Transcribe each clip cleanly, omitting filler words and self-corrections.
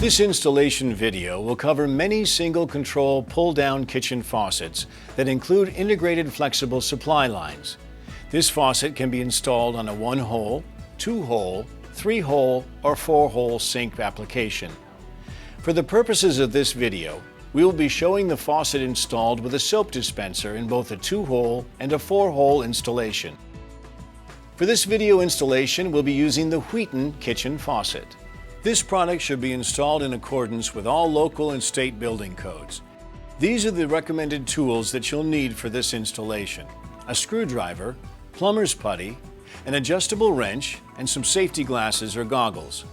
This installation video will cover many single control pull-down kitchen faucets that include integrated flexible supply lines. This faucet can be installed on a 1-hole, 2-hole, 3-hole, or 4-hole sink application. For the purposes of this video, we will be showing the faucet installed with a soap dispenser in both a 2-hole and a 4-hole installation. For this video installation, we'll be using the Wheaton kitchen faucet. This product should be installed in accordance with all local and state building codes. These are the recommended tools that you'll need for this installation: a screwdriver, plumber's putty, an adjustable wrench, and some safety glasses or goggles.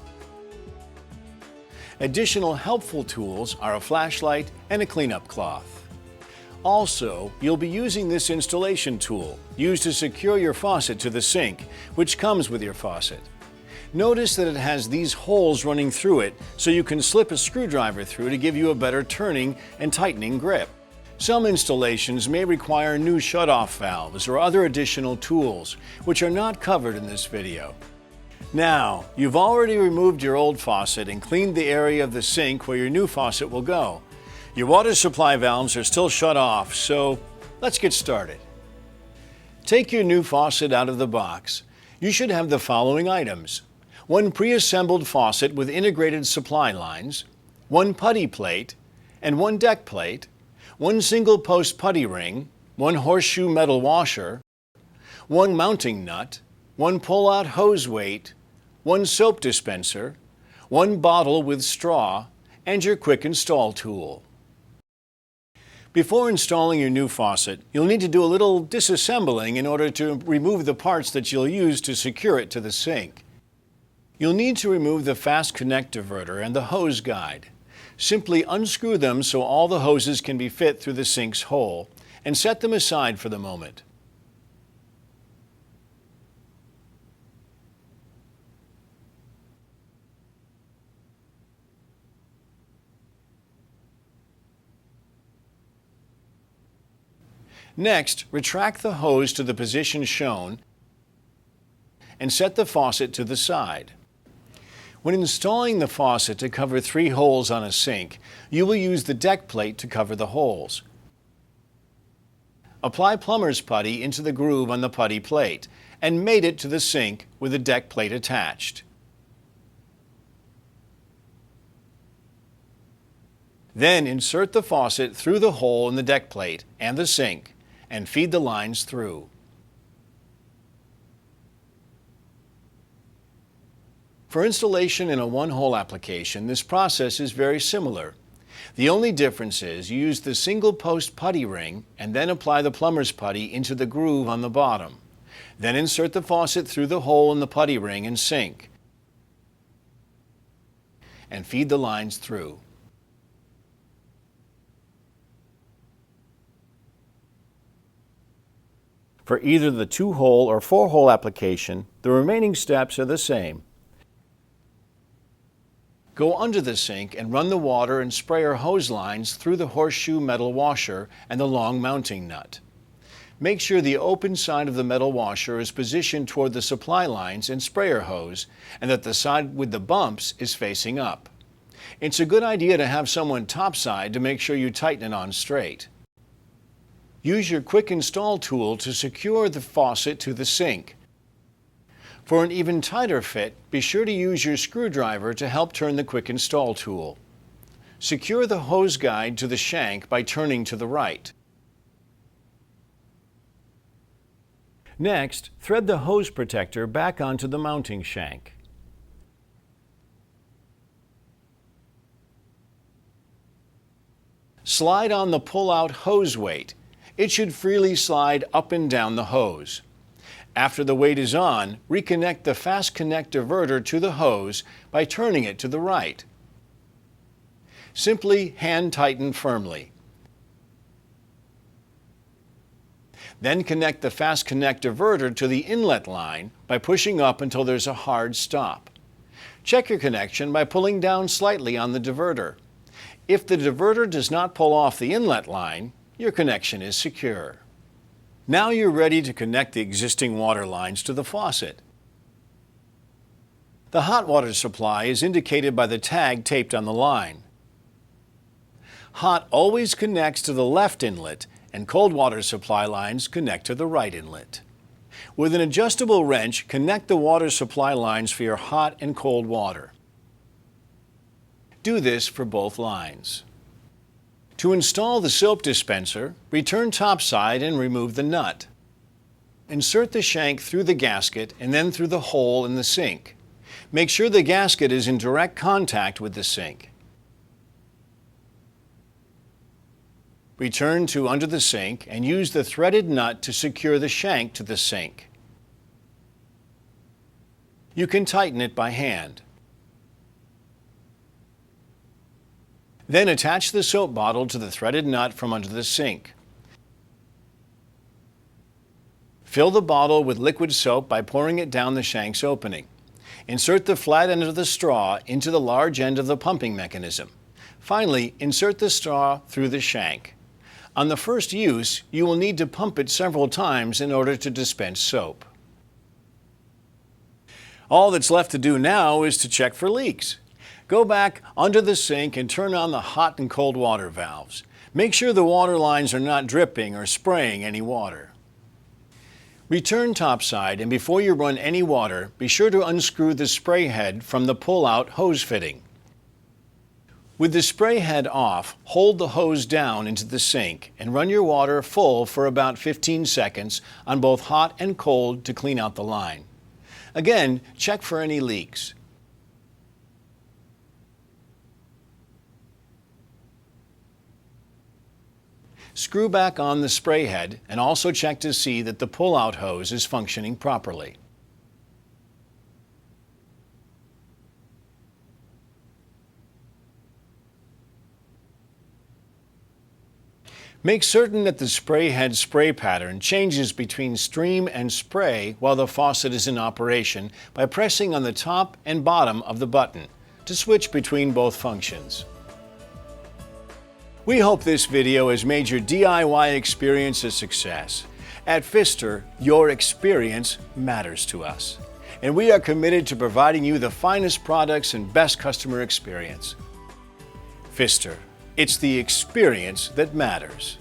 Additional helpful tools are a flashlight and a cleanup cloth. Also, you'll be using this installation tool, used to secure your faucet to the sink, which comes with your faucet. Notice that it has these holes running through it so you can slip a screwdriver through to give you a better turning and tightening grip. Some installations may require new shutoff valves or other additional tools, which are not covered in this video. Now, you've already removed your old faucet and cleaned the area of the sink where your new faucet will go. Your water supply valves are still shut off, so let's get started. Take your new faucet out of the box. You should have the following items: one pre-assembled faucet with integrated supply lines, one putty plate and one deck plate, one single post putty ring, one horseshoe metal washer, one mounting nut, one pull-out hose weight, one soap dispenser, one bottle with straw, and your quick install tool. Before installing your new faucet, you'll need to do a little disassembling in order to remove the parts that you'll use to secure it to the sink. You'll need to remove the fast connect diverter and the hose guide. Simply unscrew them so all the hoses can be fit through the sink's hole, and set them aside for the moment. Next, retract the hose to the position shown and set the faucet to the side. When installing the faucet to cover 3 holes on a sink, you will use the deck plate to cover the holes. Apply plumber's putty into the groove on the putty plate and mate it to the sink with the deck plate attached. Then insert the faucet through the hole in the deck plate and the sink and feed the lines through. For installation in a 1-hole application, this process is very similar. The only difference is you use the single post putty ring and then apply the plumber's putty into the groove on the bottom. Then insert the faucet through the hole in the putty ring and sink and feed the lines through. For either the 2-hole or 4-hole application, the remaining steps are the same. Go under the sink and run the water and sprayer hose lines through the horseshoe metal washer and the long mounting nut. Make sure the open side of the metal washer is positioned toward the supply lines and sprayer hose, and that the side with the bumps is facing up. It's a good idea to have someone topside to make sure you tighten it on straight. Use your quick install tool to secure the faucet to the sink. For an even tighter fit, be sure to use your screwdriver to help turn the quick install tool. Secure the hose guide to the shank by turning to the right. Next, thread the hose protector back onto the mounting shank. Slide on the pull-out hose weight. It should freely slide up and down the hose. After the weight is on, reconnect the fast connect diverter to the hose by turning it to the right. Simply hand tighten firmly. Then connect the fast connect diverter to the inlet line by pushing up until there's a hard stop. Check your connection by pulling down slightly on the diverter. If the diverter does not pull off the inlet line, your connection is secure. Now you're ready to connect the existing water lines to the faucet. The hot water supply is indicated by the tag taped on the line. Hot always connects to the left inlet, and cold water supply lines connect to the right inlet. With an adjustable wrench, connect the water supply lines for your hot and cold water. Do this for both lines. To install the soap dispenser, return topside and remove the nut. Insert the shank through the gasket and then through the hole in the sink. Make sure the gasket is in direct contact with the sink. Return to under the sink and use the threaded nut to secure the shank to the sink. You can tighten it by hand. Then attach the soap bottle to the threaded nut from under the sink. Fill the bottle with liquid soap by pouring it down the shank's opening. Insert the flat end of the straw into the large end of the pumping mechanism. Finally, insert the straw through the shank. On the first use, you will need to pump it several times in order to dispense soap. All that's left to do now is to check for leaks. Go back under the sink and turn on the hot and cold water valves. Make sure the water lines are not dripping or spraying any water. Return topside, and before you run any water, be sure to unscrew the spray head from the pull-out hose fitting. With the spray head off, hold the hose down into the sink and run your water full for about 15 seconds on both hot and cold to clean out the line. Again, check for any leaks. Screw back on the spray head and also check to see that the pull-out hose is functioning properly. Make certain that the spray head spray pattern changes between stream and spray while the faucet is in operation by pressing on the top and bottom of the button to switch between both functions. We hope this video has made your DIY experience a success. At Pfister, your experience matters to us, and we are committed to providing you the finest products and best customer experience. Pfister, it's the experience that matters.